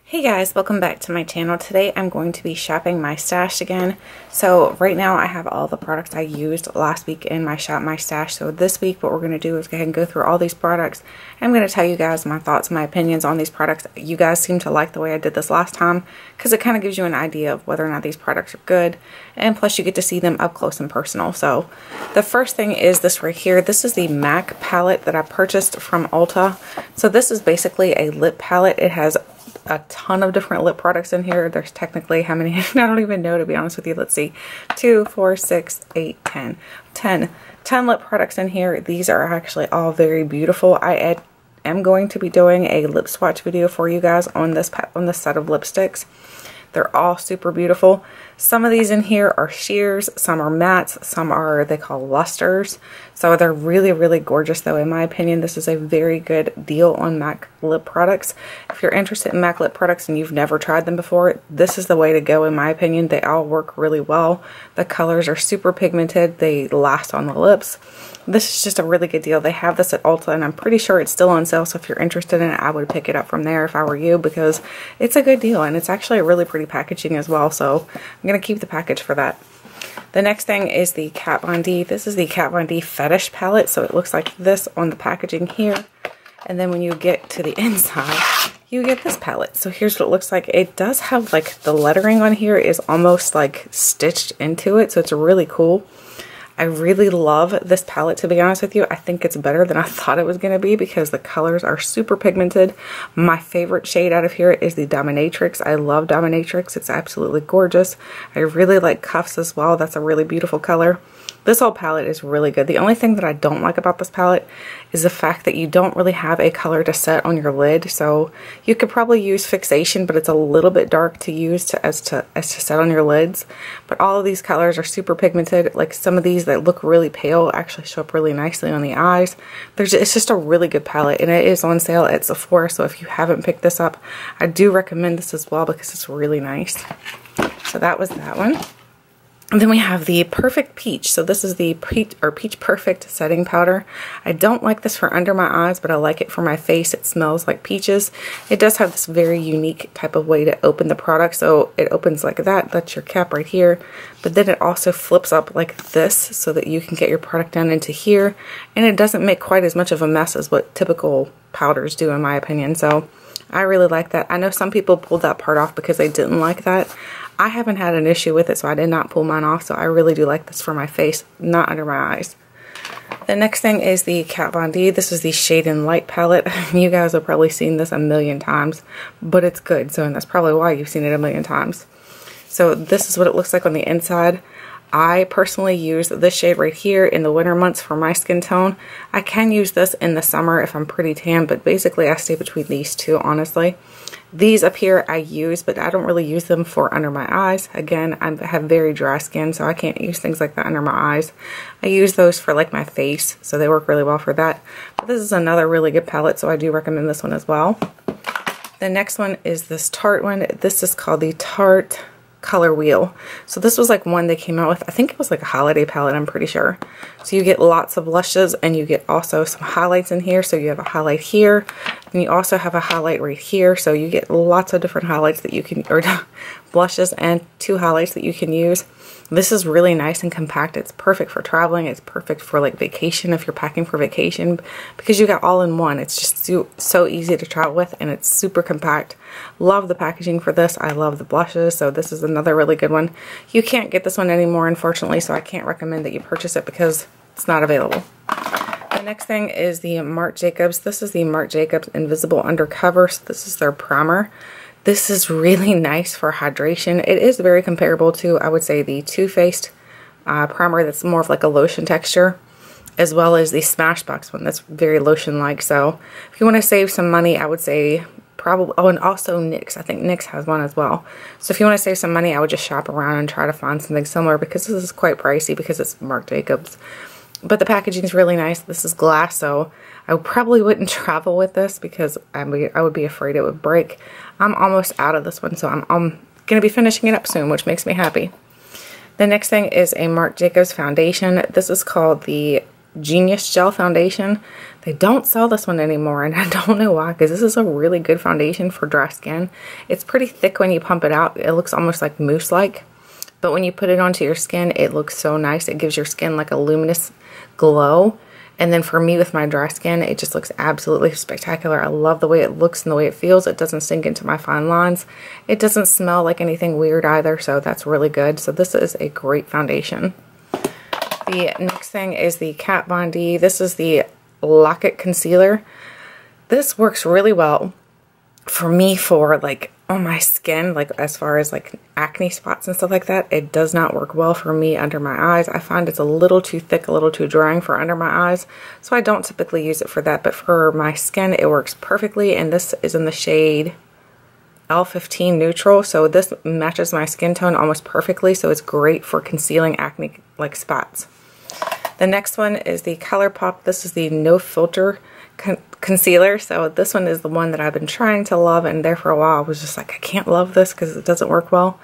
Hey guys, welcome back to my channel. Today I'm going to be shopping my stash again. So right now I have all the products I used last week in my shop my stash. So this week what we're going to do is go ahead and go through all these products. I'm going to tell you guys my thoughts and my opinions on these products. You guys seem to like the way I did this last time because it kind of gives you an idea of whether or not these products are good, and plus you get to see them up close and personal. So the first thing is this right here. This is the MAC palette that I purchased from Ulta. So this is basically a lip palette. It has a ton of different lip products in here. There's technically how many? I don't even know, to be honest with you. Let's see. 2, 4, 6, 8, 10. 10 lip products in here. These are actually all very beautiful. I am going to be doing a lip swatch video for you guys on this set of lipsticks. They're all super beautiful. Some of these in here are sheers, some are mattes, some are, they call lusters. So they're really, really gorgeous though. In my opinion, this is a very good deal on MAC lip products. If you're interested in MAC lip products and you've never tried them before, this is the way to go in my opinion. They all work really well. The colors are super pigmented. They last on the lips. This is just a really good deal. They have this at Ulta and I'm pretty sure it's still on sale. So if you're interested in it, I would pick it up from there if I were you, because it's a good deal and it's actually a really pretty packaging as well. So I'm going to keep the package for that. The next thing is the Kat Von D. This is the Kat Von D Fetish palette. So it looks like this on the packaging here. And then when you get to the inside, you get this palette. So here's what it looks like. It does have like the lettering on here is almost like stitched into it. So it's really cool. I really love this palette, to be honest with you. I think it's better than I thought it was going to be because the colors are super pigmented. My favorite shade out of here is the Dominatrix. I love Dominatrix. It's absolutely gorgeous. I really like Cuffs as well. That's a really beautiful color. This whole palette is really good. The only thing that I don't like about this palette is the fact that you don't really have a color to set on your lid. So you could probably use Fixation, but it's a little bit dark to use as to set on your lids. But all of these colors are super pigmented. Like some of these that look really pale actually show up really nicely on the eyes. It's just a really good palette, and it is on sale at Sephora. So if you haven't picked this up, I do recommend this as well because it's really nice. So that was that one. And then we have the Perfect Peach. So this is the Peach Perfect setting powder. I don't like this for under my eyes, but I like it for my face. It smells like peaches. It does have this very unique type of way to open the product. So it opens like that. That's your cap right here. But then it also flips up like this so that you can get your product down into here. And it doesn't make quite as much of a mess as what typical powders do, in my opinion. So I really like that. I know some people pulled that part off because they didn't like that. I haven't had an issue with it, so I did not pull mine off. So I really do like this for my face, not under my eyes. The next thing is the Kat Von D. This is the Shade and Light palette. You guys have probably seen this a million times, but it's good. So, and that's probably why you've seen it a million times. So this is what it looks like on the inside. I personally use this shade right here in the winter months for my skin tone. I can use this in the summer if I'm pretty tan, but basically I stay between these two, honestly. These up here I use, but I don't really use them for under my eyes. Again, I have very dry skin, so I can't use things like that under my eyes. I use those for like my face, so they work really well for that. But this is another really good palette, so I do recommend this one as well. The next one is this Tarte one. This is called the Tarte Color Wheel. So this was like one they came out with. I think it was like a holiday palette, I'm pretty sure. So you get lots of blushes and you get also some highlights in here. So you have a highlight here and you also have a highlight right here. So you get lots of different highlights that you can, or blushes and 2 highlights that you can use. This is really nice and compact. It's perfect for traveling. It's perfect for like vacation if you're packing for vacation because you got all in one. It's just so easy to travel with and it's super compact. Love the packaging for this. I love the blushes. So this is another really good one. You can't get this one anymore, unfortunately, so I can't recommend that you purchase it because it's not available. The next thing is the Marc Jacobs. This is the Marc Jacobs Invisible Undercover. So this is their primer. This is really nice for hydration. It is very comparable to, I would say, the Too Faced primer that's more of like a lotion texture, as well as the Smashbox one that's very lotion-like. So if you want to save some money, I would say probably, oh, and also NYX. I think NYX has one as well. So if you want to save some money, I would just shop around and try to find something similar because this is quite pricey because it's Marc Jacobs. But the packaging is really nice. This is glass, so I probably wouldn't travel with this because I would be afraid it would break. I'm almost out of this one, so I'm going to be finishing it up soon, which makes me happy. The next thing is a Marc Jacobs foundation. This is called the Genius Gel Foundation. They don't sell this one anymore, and I don't know why, because this is a really good foundation for dry skin. It's pretty thick when you pump it out. It looks almost like mousse-like, but when you put it onto your skin, it looks so nice. It gives your skin like a luminous glow. And then for me, with my dry skin, it just looks absolutely spectacular. I love the way it looks and the way it feels. It doesn't sink into my fine lines. It doesn't smell like anything weird either, so that's really good. So this is a great foundation. The next thing is the Kat Von D. This is the Lock It Concealer. This works really well for me for like on my skin, like as far as like acne spots and stuff like that. It does not work well for me under my eyes. I find it's a little too thick, a little too drying for under my eyes, so I don't typically use it for that. But for my skin, it works perfectly, and this is in the shade L15 Neutral, so this matches my skin tone almost perfectly, so it's great for concealing acne like spots. The next one is the ColourPop. This is the No Filter Concealer. So this one is the one that I've been trying to love, and there for a while I was just like, I can't love this because it doesn't work well.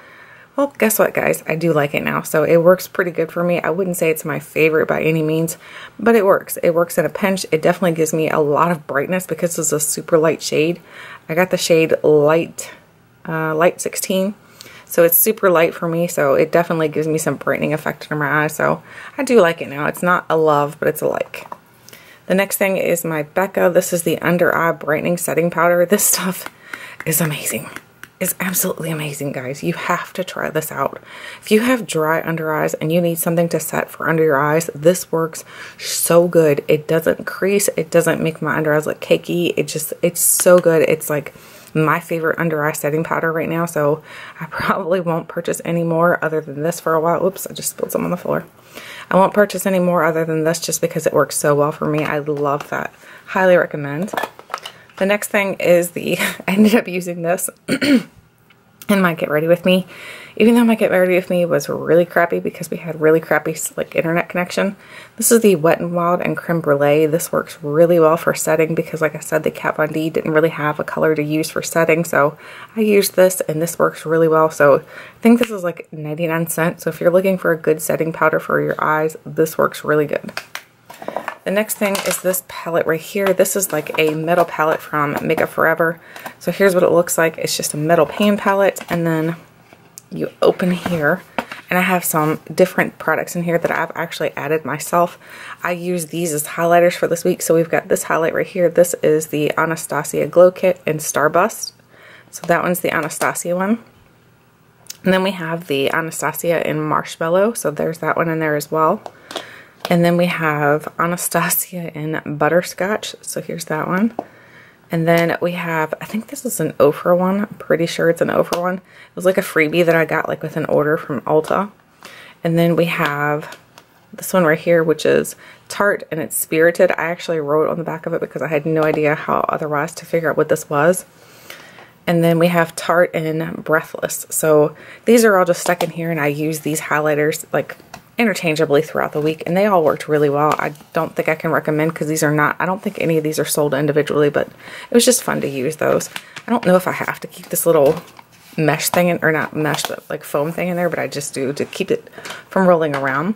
Well, guess what, guys? I do like it now. So it works pretty good for me. I wouldn't say it's my favorite by any means, but it works. It works in a pinch. It definitely gives me a lot of brightness because it's a super light shade. I got the shade Light 16. So it's super light for me, so it definitely gives me some brightening effect under my eyes. So I do like it now. It's not a love, but it's a like. The next thing is my Becca. This is the Under Eye Brightening Setting Powder. This stuff is amazing. It's absolutely amazing, guys. You have to try this out. If you have dry under eyes and you need something to set for under your eyes, this works so good. It doesn't crease. It doesn't make my under eyes look cakey. It's so good. It's like my favorite under eye setting powder right now, so I probably won't purchase any more other than this for a while. Oops, I just spilled some on the floor. I won't purchase any more other than this just because it works so well for me. I love that. Highly recommend. The next thing is I ended up using this in my Get Ready With Me. Even though my Get Ready With Me was really crappy because we had really crappy like internet connection. This is the Wet n Wild and Creme Brulee. This works really well for setting because, like I said, the Kat Von D didn't really have a color to use for setting, so I used this and this works really well. So I think this is like 99 cents. So if you're looking for a good setting powder for your eyes, this works really good. The next thing is this palette right here. This is like a metal palette from Makeup Forever. So here's what it looks like. It's just a metal pan palette, and then you open here, and I have some different products in here that I've actually added myself. I use these as highlighters for this week. So we've got this highlight right here. This is the Anastacio Glow Kit in Starburst. So that one's the Anastasia one. And then we have the Anastasia in Marshmallow. So there's that one in there as well. And then we have Anastasia in Butterscotch. So here's that one. And then we have, I think this is an Ofra one. I'm pretty sure it's an Ofra one. It was like a freebie that I got like with an order from Ulta. And then we have this one right here, which is Tarte, and it's Spirited. I actually wrote on the back of it because I had no idea how otherwise to figure out what this was. And then we have Tarte in Breathless. So these are all just stuck in here, and I use these highlighters like interchangeably throughout the week, and they all worked really well. I don't think I can recommend because these are not, I don't think any of these are sold individually, but it was just fun to use those. I don't know if I have to keep this little mesh thing in, or not mesh, but like foam thing in there, but I just do to keep it from rolling around.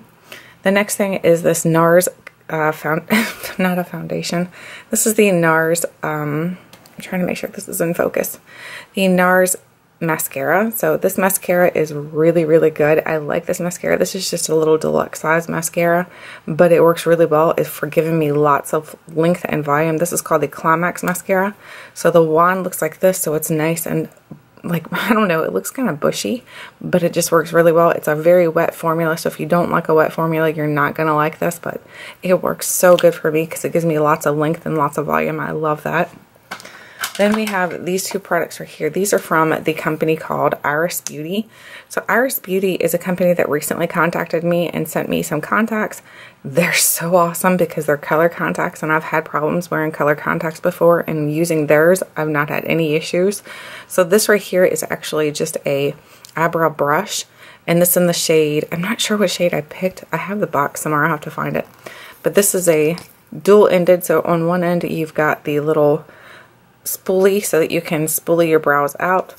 The next thing is this Nars not a foundation. This is the Nars, I'm trying to make sure this is in focus. The Nars Mascara. So this mascara is really, really good. I like this mascara. This is just a little deluxe size mascara, but it works really well. It's for giving me lots of length and volume. This is called the Climax Mascara. So the wand looks like this, so it's nice and like, I don't know, it looks kind of bushy, but it just works really well. It's a very wet formula, so if you don't like a wet formula, you're not going to like this, but it works so good for me because it gives me lots of length and lots of volume. I love that. Then we have these two products right here. These are from the company called Iris Beauty. So Iris Beauty is a company that recently contacted me and sent me some contacts. They're so awesome because they're color contacts, and I've had problems wearing color contacts before, and using theirs, I've not had any issues. So this right here is actually just a eyebrow brush, and this in the shade, I'm not sure what shade I picked. I have the box somewhere, I'll have to find it. But this is a dual-ended, so on one end you've got the little spoolie so that you can spoolie your brows out.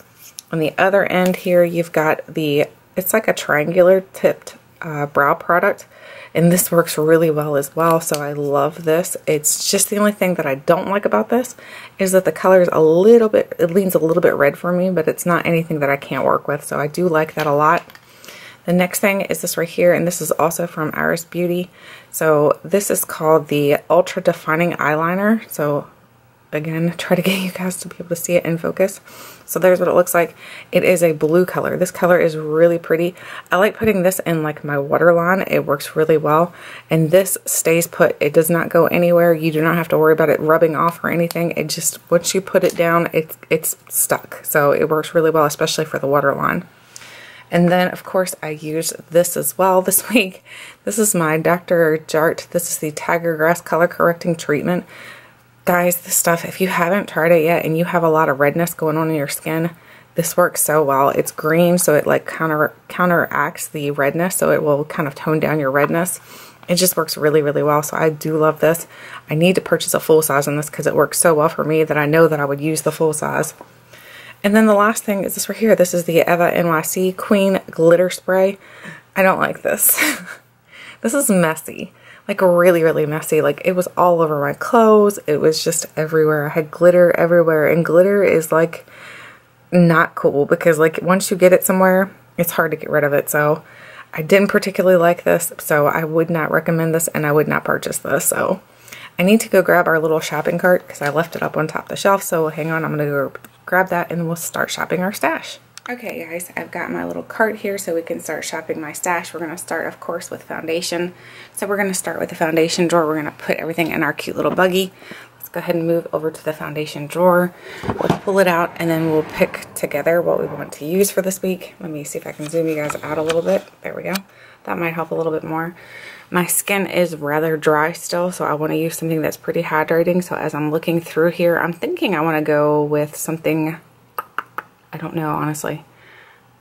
On the other end here you've got the, it's like a triangular tipped brow product, and this works really well as well, so I love this. It's just the only thing that I don't like about this is that the color is a little bit, it leans a little bit red for me, but it's not anything that I can't work with, so I do like that a lot. The next thing is this right here, and this is also from Iris Beauty. So this is called the Ultra Defining Eyeliner. So again, try to get you guys to be able to see it in focus. So there's what it looks like. It is a blue color. This color is really pretty. I like putting this in like my waterline. It works really well. And this stays put. It does not go anywhere. You do not have to worry about it rubbing off or anything. It just, once you put it down, it's stuck. So it works really well, especially for the waterline. And then, of course, I used this as well this week. This is my Dr. Jart. This is the Tiger Grass Color Correcting Treatment. Guys, this stuff, if you haven't tried it yet and you have a lot of redness going on in your skin, this works so well. It's green, so it like counteracts the redness, so it will kind of tone down your redness. It just works really, really well, so I do love this. I need to purchase a full size on this because it works so well for me that I know that I would use the full size. And then the last thing is this right here. This is the Eva NYC Queen Glitter Spray. I don't like this. This is messy. Like really, really messy. Like it was all over my clothes. It was just everywhere. I had glitter everywhere. And glitter is like not cool because like once you get it somewhere, it's hard to get rid of it. So I didn't particularly like this. So I would not recommend this and I would not purchase this. So I need to go grab our little shopping cart because I left it up on top of the shelf. So hang on, I'm going to go grab that and we'll start shopping our stash. Okay guys, I've got my little cart here so we can start shopping my stash. We're going to start, of course, with foundation. So we're going to start with the foundation drawer. We're going to put everything in our cute little buggy. Let's go ahead and move over to the foundation drawer. We'll pull it out and then we'll pick together what we want to use for this week. Let me see if I can zoom you guys out a little bit. There we go. That might help a little bit more. My skin is rather dry still, so I want to use something that's pretty hydrating. So as I'm looking through here, I'm thinking I want to go with something, I don't know, honestly.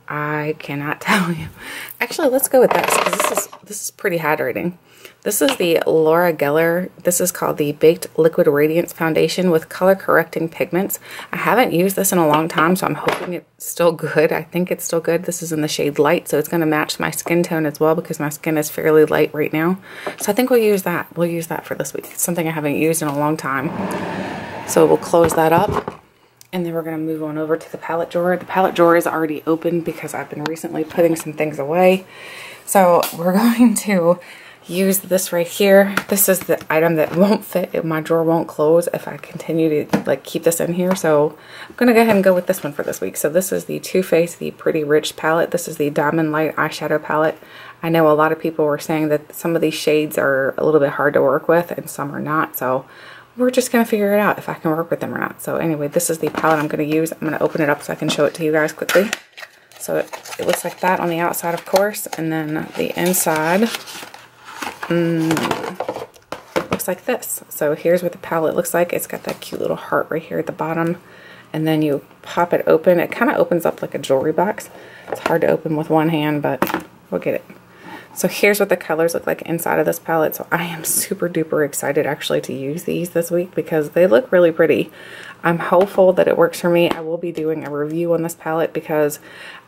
I cannot tell you. Actually, let's go with this because this is pretty hydrating. This is the Laura Geller. This is called the Baked Liquid Radiance Foundation with Color Correcting Pigments. I haven't used this in a long time, so I'm hoping it's still good. I think it's still good. This is in the shade Light, so it's going to match my skin tone as well because my skin is fairly light right now. So I think we'll use that. We'll use that for this week. It's something I haven't used in a long time. So we'll close that up. And then we're going to move on over to the palette drawer. The palette drawer is already open because I've been recently putting some things away. So we're going to use this right here. This is the item that won't fit. My drawer won't close if I continue to like keep this in here. So I'm going to go ahead and go with this one for this week. So this is the Too Faced, the Pretty Rich palette. This is the Diamond Light eyeshadow palette. I know a lot of people were saying that some of these shades are a little bit hard to work with and some are not. So we're just going to figure it out if I can work with them or not. So anyway, this is the palette I'm going to use. I'm going to open it up so I can show it to you guys quickly. So it looks like that on the outside, of course. And then the inside looks like this. So here's what the palette looks like. It's got that cute little heart right here at the bottom. And then you pop it open. It kind of opens up like a jewelry box. It's hard to open with one hand, but we'll get it. So here's what the colors look like inside of this palette. So I am super duper excited actually to use these this week because they look really pretty. I'm hopeful that it works for me. I will be doing a review on this palette because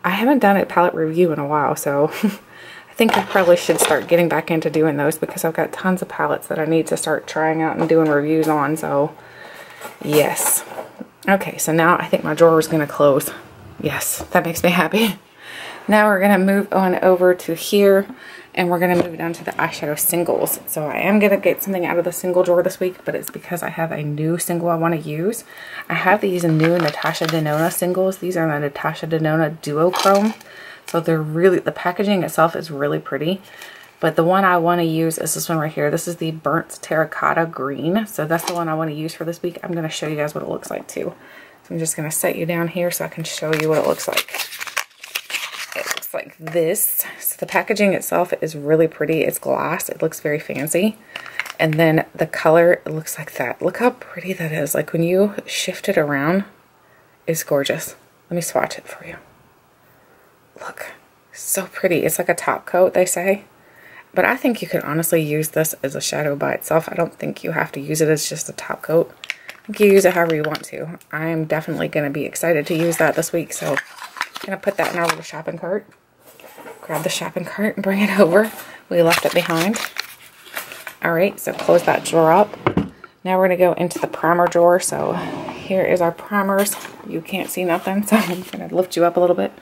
I haven't done a palette review in a while. So I think I probably should start getting back into doing those because I've got tons of palettes that I need to start trying out and doing reviews on. So yes. Okay, so now I think my drawer is going to close. Yes, that makes me happy. Now we're going to move on over to here and we're going to move down to the eyeshadow singles. So I am going to get something out of the single drawer this week, but it's because I have a new single I want to use. I have these new Natasha Denona singles. These are the Natasha Denona Duochrome. So they're really, the packaging itself is really pretty. But the one I want to use is this one right here. This is the Burnt Terracotta Green. So that's the one I want to use for this week. I'm going to show you guys what it looks like too. So I'm just going to set you down here so I can show you what it looks like. It looks like this. So the packaging itself is really pretty. It's glass. It looks very fancy. And then the color, it looks like that. Look how pretty that is. Like when you shift it around, it's gorgeous. Let me swatch it for you. Look, so pretty. It's like a top coat, they say. But I think you could honestly use this as a shadow by itself. I don't think you have to use it as just a top coat. I think you use it however you want to. I'm definitely going to be excited to use that this week. So I'm going to put that in our little shopping cart. Grab the shopping cart and bring it over. We left it behind. Alright, so close that drawer up. Now we're going to go into the primer drawer. So here is our primers. You can't see nothing, so I'm going to lift you up a little bit.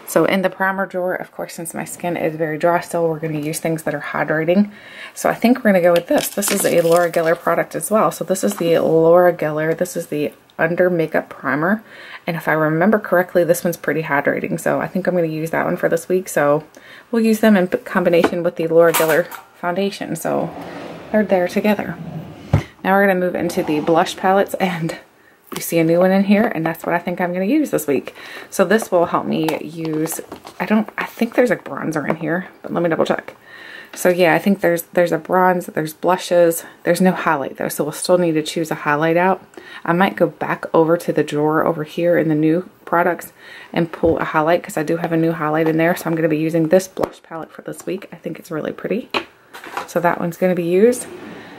So in the primer drawer, of course, since my skin is very dry still, we're going to use things that are hydrating. So I think we're going to go with this. This is a Laura Geller product as well. So this is the Laura Geller. This is the Under Makeup Primer. And if I remember correctly, this one's pretty hydrating. So I think I'm going to use that one for this week. So we'll use them in combination with the Laura Geller foundation. So they're there together. Now we're going to move into the blush palettes, and you see a new one in here, and that's what I think I'm going to use this week. So this will help me use, I think there's a bronzer in here, but let me double check. So yeah, I think there's a bronze, there's blushes, there's no highlight though, so we'll still need to choose a highlight out. I might go back over to the drawer over here in the new products and pull a highlight, because I do have a new highlight in there, so I'm going to be using this blush palette for this week. I think it's really pretty. So that one's going to be used.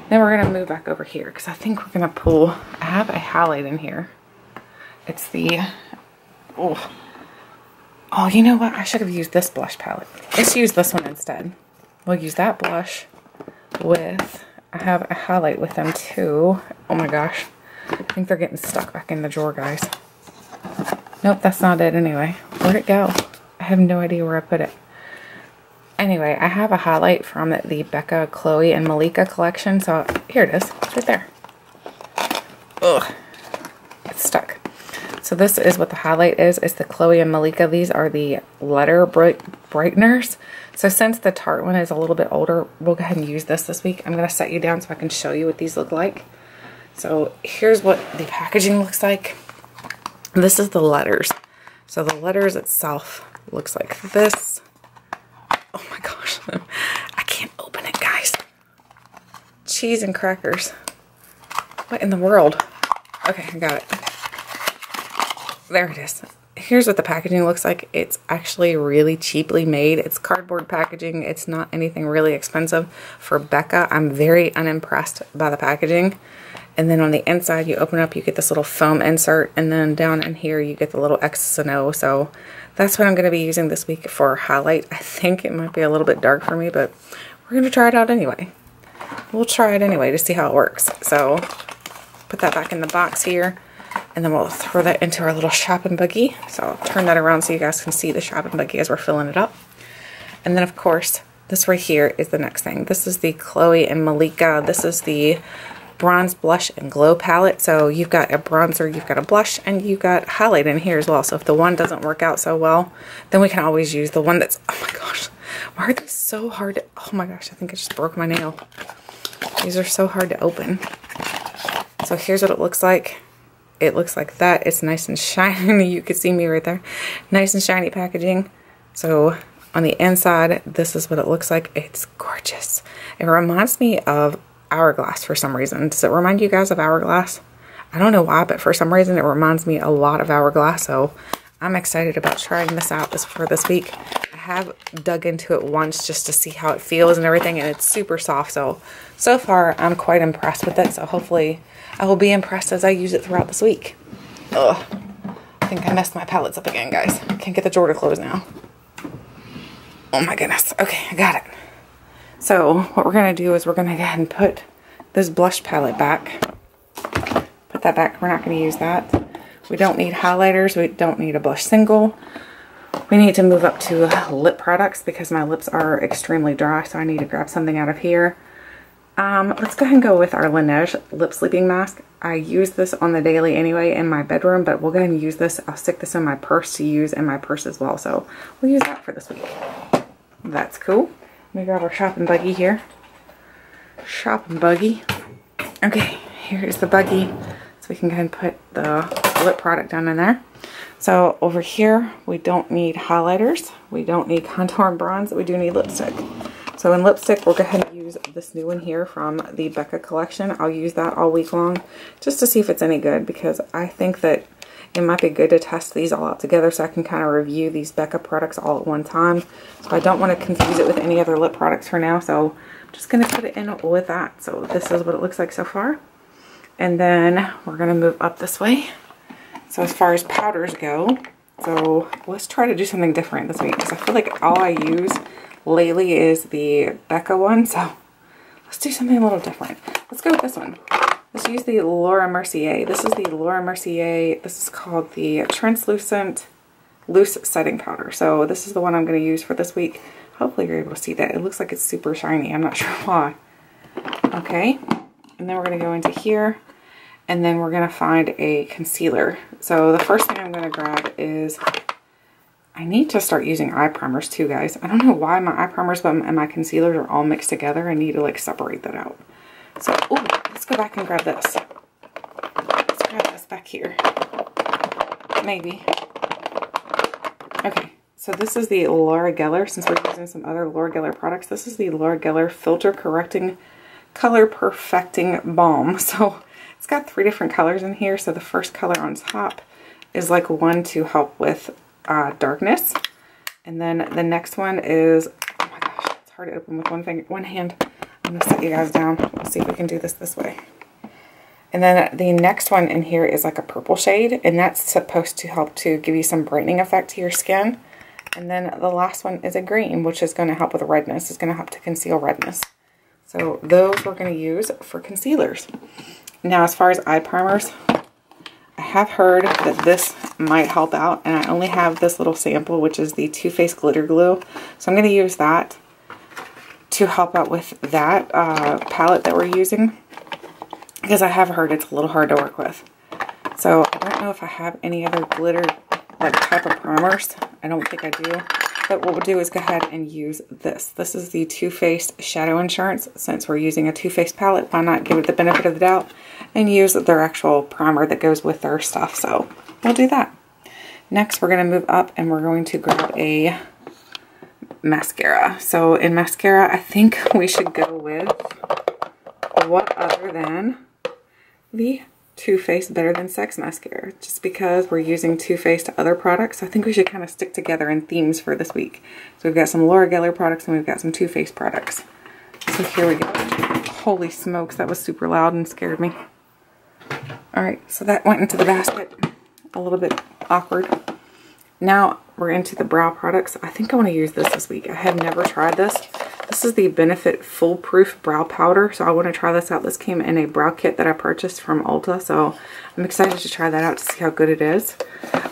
Then we're going to move back over here because I think we're going to pull, I have a highlight in here. It's the, oh, you know what? I should have used this blush palette. Let's use this one instead. We'll use that blush with, I have a highlight with them too. Oh my gosh. I think they're getting stuck back in the drawer, guys. Nope, that's not it anyway. Where'd it go? I have no idea where I put it. Anyway, I have a highlight from the Becca, Chloe, and Malika collection. So here it is. It's right there. Ugh. It's stuck. So this is what the highlight is. It's the Chloe and Malika. These are the letter brighteners. So since the Tarte one is a little bit older, we'll go ahead and use this week. I'm going to set you down so I can show you what these look like. So here's what the packaging looks like. This is the letters. So the letters itself looks like this. Oh my gosh, I can't open it, guys. Cheese and crackers. What in the world? Okay, I got it. There it is. Here's what the packaging looks like. It's actually really cheaply made. It's cardboard packaging. It's not anything really expensive. For Becca, I'm very unimpressed by the packaging. And then on the inside, you open up, you get this little foam insert, and then down in here, you get the little X's and O. So that's what I'm going to be using this week for highlight. I think it might be a little bit dark for me, but we're going to try it out anyway. We'll try it anyway to see how it works. So put that back in the box here, and then we'll throw that into our little shopping buggy. So I'll turn that around so you guys can see the shopping buggy as we're filling it up. And then, of course, this right here is the next thing. This is the Chloe and Malika. This is the Bronze, Blush, and Glow palette. So you've got a bronzer, you've got a blush, and you've got highlight in here as well. So if the one doesn't work out so well, then we can always use the one that's, oh my gosh, why are these so hard to, oh my gosh, I think I just broke my nail. These are so hard to open. So here's what it looks like. It looks like that. It's nice and shiny. You can see me right there. Nice and shiny packaging. So on the inside, this is what it looks like. It's gorgeous. It reminds me of Hourglass for some reason. Does it remind you guys of Hourglass? I don't know why, but for some reason it reminds me a lot of Hourglass. So I'm excited about trying this out for this week. I have dug into it once just to see how it feels and everything, and it's super soft. So far I'm quite impressed with it. So hopefully I will be impressed as I use it throughout this week. Ugh. I think I messed my palettes up again, guys. I can't get the drawer to close now. Oh my goodness. Okay, I got it. So what we're going to do is we're going to go ahead and put this blush palette back. Put that back. We're not going to use that. We don't need highlighters. We don't need a blush single. We need to move up to lip products because my lips are extremely dry, so I need to grab something out of here. Let's go ahead and go with our Laneige Lip Sleeping Mask. I use this on the daily anyway in my bedroom, but we'll go ahead and use this. I'll stick this in my purse to use in my purse as well, so we'll use that for this week. That's cool. Let me grab our shopping buggy here. Shopping buggy. Okay, here's the buggy. So we can go ahead and put the lip product down in there. So over here, we don't need highlighters. We don't need contour and bronze. We do need lipstick. So in lipstick, we'll go ahead and use this new one here from the Becca collection. I'll use that all week long just to see if it's any good, because I think that it might be good to test these all out together so I can kind of review these Becca products all at one time. So I don't want to confuse it with any other lip products for now. So I'm just going to put it in with that. So this is what it looks like so far. And then we're going to move up this way. So as far as powders go, so let's try to do something different this week, because I feel like all I use lately is the Becca one, so let's do something a little different. Let's go with this one. Let's use the Laura Mercier. This is the Laura Mercier. This is called the Translucent Loose Setting Powder. So this is the one I'm going to use for this week. Hopefully you're able to see that. It looks like it's super shiny. I'm not sure why. Okay. And then we're going to go into here. And then we're going to find a concealer. So the first thing I'm going to grab is... I need to start using eye primers too, guys. I don't know why my eye primers and my concealers are all mixed together. I need to like separate that out. So, ooh, let's go back and grab this. Let's grab this back here. Maybe. Okay, so this is the Laura Geller. Since we're using some other Laura Geller products, this is the Laura Geller Filter Correcting Color Perfecting Balm. So it's got 3 different colors in here. So the first color on top is like one to help with darkness. And then the next one is, oh my gosh, it's hard to open with one hand. I'm going to set you guys down. Let's see if we can do this way. And then the next one in here is like a purple shade, and that's supposed to help to give you some brightening effect to your skin. And then the last one is a green, which is going to help with redness. It's going to help to conceal redness. So those we're going to use for concealers. Now as far as eye primers, I have heard that this might help out, and I only have this little sample, which is the Too Faced Glitter Glue. So I'm going to use that to help out with that palette that we're using, because I have heard it's a little hard to work with. So I don't know if I have any other glitter like type of primers. I don't think I do. But what we'll do is go ahead and use this. This is the Too Faced Shadow Insurance. Since we're using a Too Faced palette, why not give it the benefit of the doubt and use their actual primer that goes with their stuff. So we'll do that. Next, we're going to move up and we're going to grab a mascara. So in mascara, I think we should go with what other than the Too Faced Better Than Sex mascara, just because we're using Too Faced other products. I think we should kind of stick together in themes for this week. So we've got some Laura Geller products and we've got some Too Faced products. So here we go. Holy smokes, that was super loud and scared me. Alright, so that went into the basket. A little bit awkward. Now we're into the brow products. I think I want to use this week. I have never tried this. This is the Benefit Foolproof Brow Powder, so I want to try this out. This came in a brow kit that I purchased from Ulta, so I'm excited to try that out to see how good it is.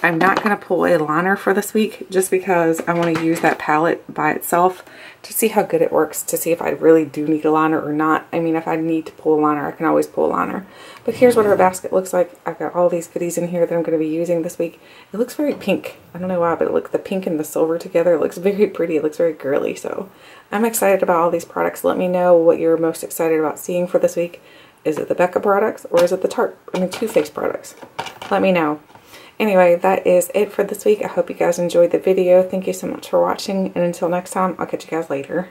I'm not going to pull a liner for this week just because I want to use that palette by itself to see how good it works, to see if I really do need a liner or not. I mean, if I need to pull a liner, I can always pull a liner. But here's what our basket looks like. I've got all these goodies in here that I'm going to be using this week. It looks very pink. I don't know why, but look, the pink and the silver together, it looks very pretty. It looks very girly, so I'm excited about all these products. Let me know what you're most excited about seeing for this week. Is it the Becca products or is it the Too Faced products? Let me know. Anyway, that is it for this week. I hope you guys enjoyed the video. Thank you so much for watching, and until next time, I'll catch you guys later.